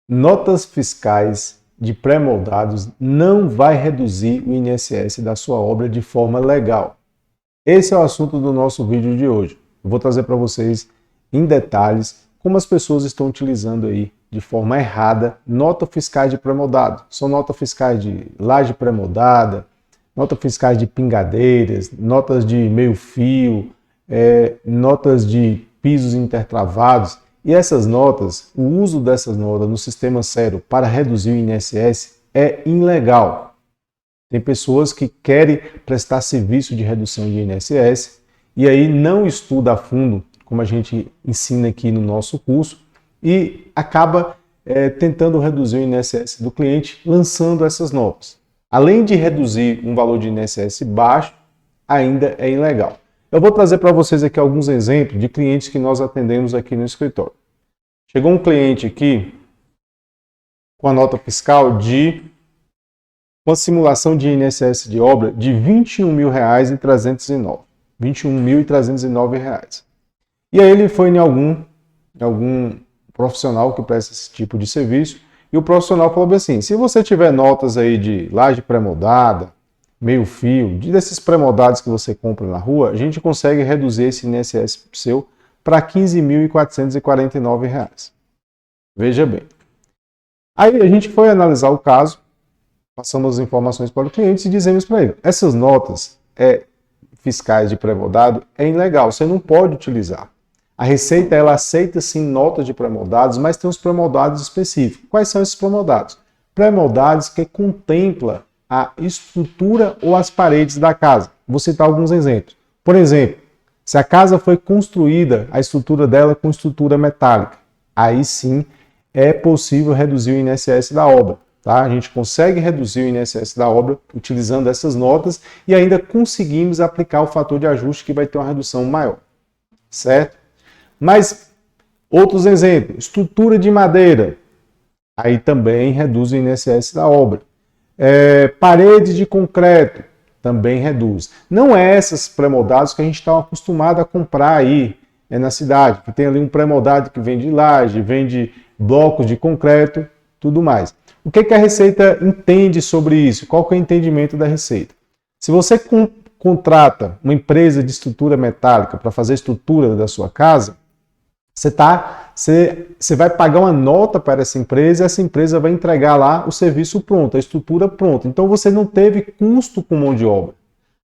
Notas fiscais de pré-moldados não vai reduzir o INSS da sua obra de forma legal. Esse é o assunto do nosso vídeo de hoje. Eu vou trazer para vocês em detalhes como as pessoas estão utilizando aí de forma errada notas fiscais de pré-moldado. São notas fiscais de laje pré-moldada, notas fiscais de pingadeiras, notas de meio fio, notas de pisos intertravados. E essas notas, o uso dessas notas no sistema sério para reduzir o INSS é ilegal. Tem pessoas que querem prestar serviço de redução de INSS e aí não estuda a fundo, como a gente ensina aqui no nosso curso, e acaba tentando reduzir o INSS do cliente lançando essas notas. Além de reduzir um valor de INSS baixo, ainda é ilegal. Eu vou trazer para vocês aqui alguns exemplos de clientes que nós atendemos aqui no escritório. Chegou um cliente aqui com a nota fiscal de uma simulação de INSS de obra de R$ 21.309. R$ 21.309. E aí ele foi em algum profissional que presta esse tipo de serviço e o profissional falou assim, se você tiver notas aí de laje pré-moldada, meio fio, desses pré-moldados que você compra na rua, a gente consegue reduzir esse INSS seu para R$ 15.449. Veja bem. Aí a gente foi analisar o caso, passamos as informações para o cliente e dizemos para ele, essas notas fiscais de pré-moldado é ilegal, você não pode utilizar. A Receita ela aceita sim notas de pré-moldados, mas tem uns pré-moldados específicos. Quais são esses pré-moldados? Pré-moldados que contempla a estrutura ou as paredes da casa. Vou citar alguns exemplos. Por exemplo, se a casa foi construída, a estrutura dela com estrutura metálica, aí sim é possível reduzir o INSS da obra. Tá? A gente consegue reduzir o INSS da obra utilizando essas notas e ainda conseguimos aplicar o fator de ajuste que vai ter uma redução maior. Certo? Mas outros exemplos, estrutura de madeira, aí também reduz o INSS da obra. Parede de concreto, também reduz. Não é esses pré-moldados que a gente está acostumado a comprar aí na cidade, que tem ali um pré-moldado que vem de laje, vem de blocos de concreto, tudo mais. O que a Receita entende sobre isso? Qual que é o entendimento da Receita? Se você contrata uma empresa de estrutura metálica para fazer a estrutura da sua casa, você vai pagar uma nota para essa empresa vai entregar lá o serviço pronto, a estrutura pronta. Então você não teve custo com mão de obra.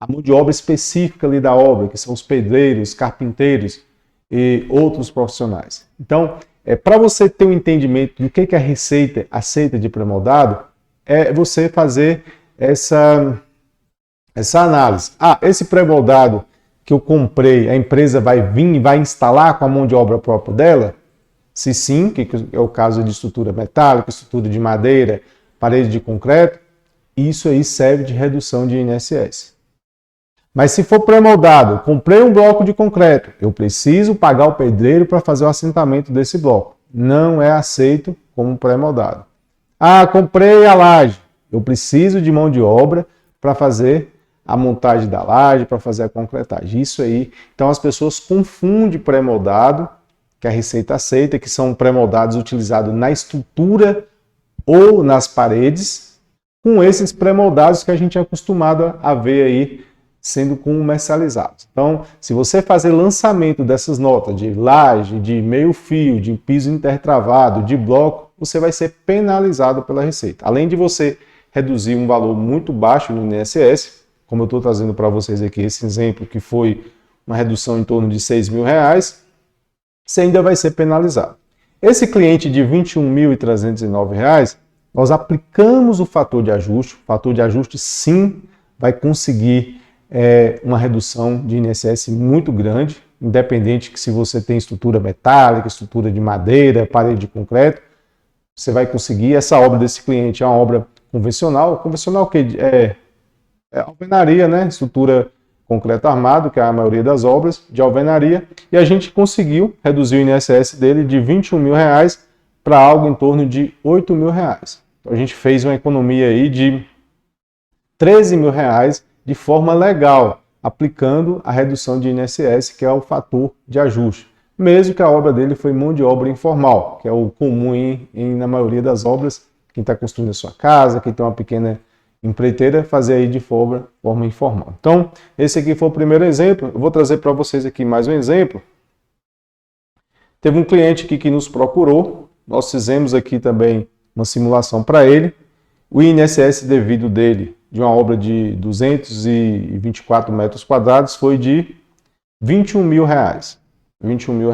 A mão de obra específica ali da obra, que são os pedreiros, carpinteiros e outros profissionais. Então, para você ter um entendimento do que a Receita aceita de pré-moldado, é você fazer essa análise. Esse pré-moldado que eu comprei, a empresa vai vir e vai instalar com a mão de obra própria dela? Se sim, que é o caso de estrutura metálica, estrutura de madeira, parede de concreto, isso aí serve de redução de INSS. Mas se for pré-moldado, comprei um bloco de concreto, eu preciso pagar o pedreiro para fazer o assentamento desse bloco. Não é aceito como pré-moldado. Comprei a laje, eu preciso de mão de obra para fazer a montagem da laje, para fazer a concretagem. Isso aí. Então as pessoas confundem pré-moldado, que a Receita aceita, que são pré-moldados utilizados na estrutura ou nas paredes, com esses pré-moldados que a gente é acostumado a ver aí sendo comercializados. Então, se você fazer lançamento dessas notas de laje, de meio fio, de piso intertravado, de bloco, você vai ser penalizado pela Receita. Além de você reduzir um valor muito baixo no INSS, como eu estou trazendo para vocês aqui esse exemplo, que foi uma redução em torno de R$ 6.000, você ainda vai ser penalizado. Esse cliente de R$ 21.309, nós aplicamos o fator de ajuste. O fator de ajuste, sim, vai conseguir uma redução de INSS muito grande, independente que se você tem estrutura metálica, estrutura de madeira, parede de concreto, você vai conseguir. Essa obra desse cliente é uma obra convencional. Convencional que é alvenaria, né? Estrutura concreto armado, que é a maioria das obras de alvenaria, e a gente conseguiu reduzir o INSS dele de R$ 21.000 para algo em torno de R$ 8.000. Então a gente fez uma economia aí de R$ 13.000 de forma legal, aplicando a redução de INSS, que é o fator de ajuste. mesmo que a obra dele foi mão de obra informal, que é o comum na maioria das obras, quem está construindo a sua casa, quem tem uma pequena empreiteira, fazer aí de forma informal. Então, esse aqui foi o primeiro exemplo. Eu vou trazer para vocês aqui mais um exemplo. Teve um cliente aqui que nos procurou, nós fizemos aqui também uma simulação para ele. O INSS devido dele, de uma obra de 224 metros quadrados, foi de R$21 mil. R$21 mil.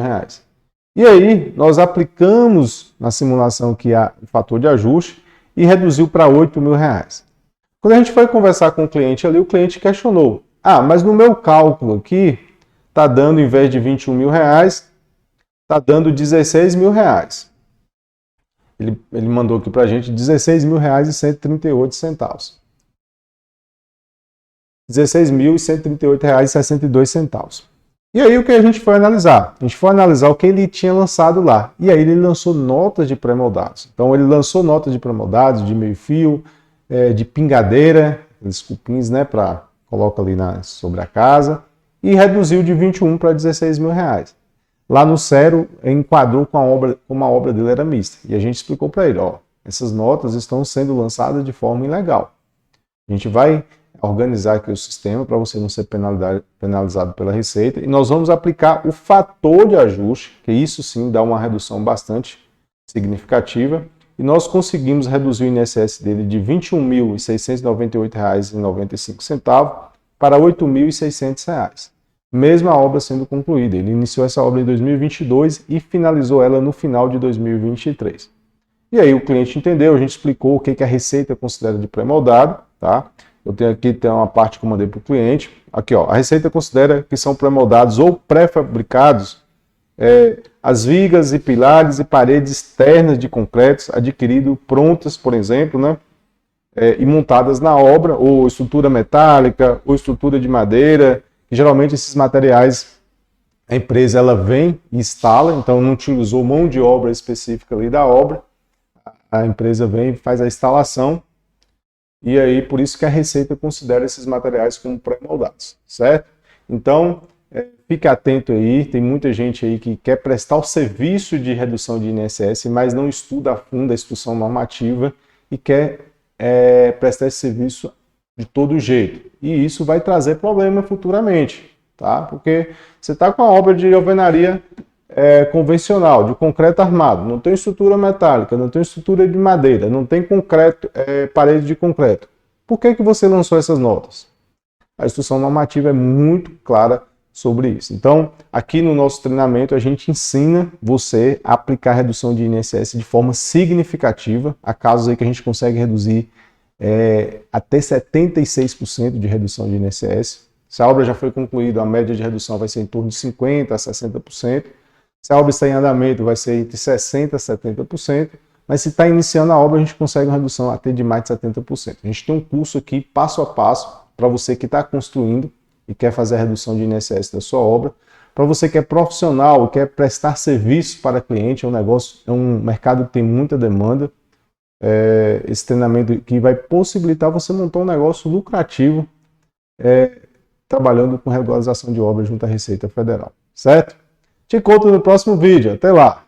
E aí, nós aplicamos na simulação aqui o fator de ajuste e reduziu para R$8 mil. Quando a gente foi conversar com o cliente ali, o cliente questionou. Mas no meu cálculo aqui, está dando, em vez de R$21 mil, está dando R$16 mil. Ele mandou aqui para a gente R$16 mil e 138 centavos. R$16.138,62. E aí o que a gente foi analisar? A gente foi analisar o que ele tinha lançado lá. E aí ele lançou notas de pré-moldados. Então ele lançou notas de pré-moldados, de meio fio, de pingadeira, aqueles cupins, né, para coloca ali sobre a casa, e reduziu de 21 para R$16 mil. Lá no Cero, enquadrou com a obra, como a obra dele era mista. E a gente explicou para ele, essas notas estão sendo lançadas de forma ilegal. A gente vai organizar aqui o sistema para você não ser penalizado pela Receita, e nós vamos aplicar o fator de ajuste, que isso sim dá uma redução bastante significativa, e nós conseguimos reduzir o INSS dele de R$ 21.698,95 para R$ 8.600, mesmo a obra sendo concluída. Ele iniciou essa obra em 2022 e finalizou ela no final de 2023. E aí o cliente entendeu, a gente explicou o que a Receita considera de pré-moldado, tá? Eu tenho aqui uma parte que eu mandei para o cliente. Aqui, a Receita considera que são pré-moldados ou pré-fabricados as vigas e pilares e paredes externas de concretos adquiridos prontas, por exemplo, né, e montadas na obra, ou estrutura metálica, ou estrutura de madeira. E, geralmente esses materiais a empresa ela vem e instala, então não utilizou mão de obra específica ali da obra. A empresa vem e faz a instalação. E aí, por isso que a Receita considera esses materiais como pré-moldados, certo? Então, fique atento aí, tem muita gente aí que quer prestar o serviço de redução de INSS, mas não estuda a fundo a instrução normativa e quer prestar esse serviço de todo jeito. E isso vai trazer problema futuramente, tá? Porque você está com a obra de alvenaria convencional, de concreto armado, não tem estrutura metálica, não tem estrutura de madeira, não tem concreto, parede de concreto. Por que você lançou essas notas? A instrução normativa é muito clara sobre isso. Então, aqui no nosso treinamento, a gente ensina você a aplicar a redução de INSS de forma significativa. Há casos aí que a gente consegue reduzir até 76% de redução de INSS. Se a obra já foi concluída, a média de redução vai ser em torno de 50% a 60%. Se a obra está em andamento, vai ser entre 60% a 70%, mas se está iniciando a obra, a gente consegue uma redução até de mais de 70%. A gente tem um curso aqui, passo a passo, para você que está construindo e quer fazer a redução de INSS da sua obra. Para você que é profissional, quer prestar serviço para cliente, é um mercado que tem muita demanda. Esse treinamento que vai possibilitar você montar um negócio lucrativo, trabalhando com regularização de obras junto à Receita Federal, certo? Te encontro no próximo vídeo. Até lá!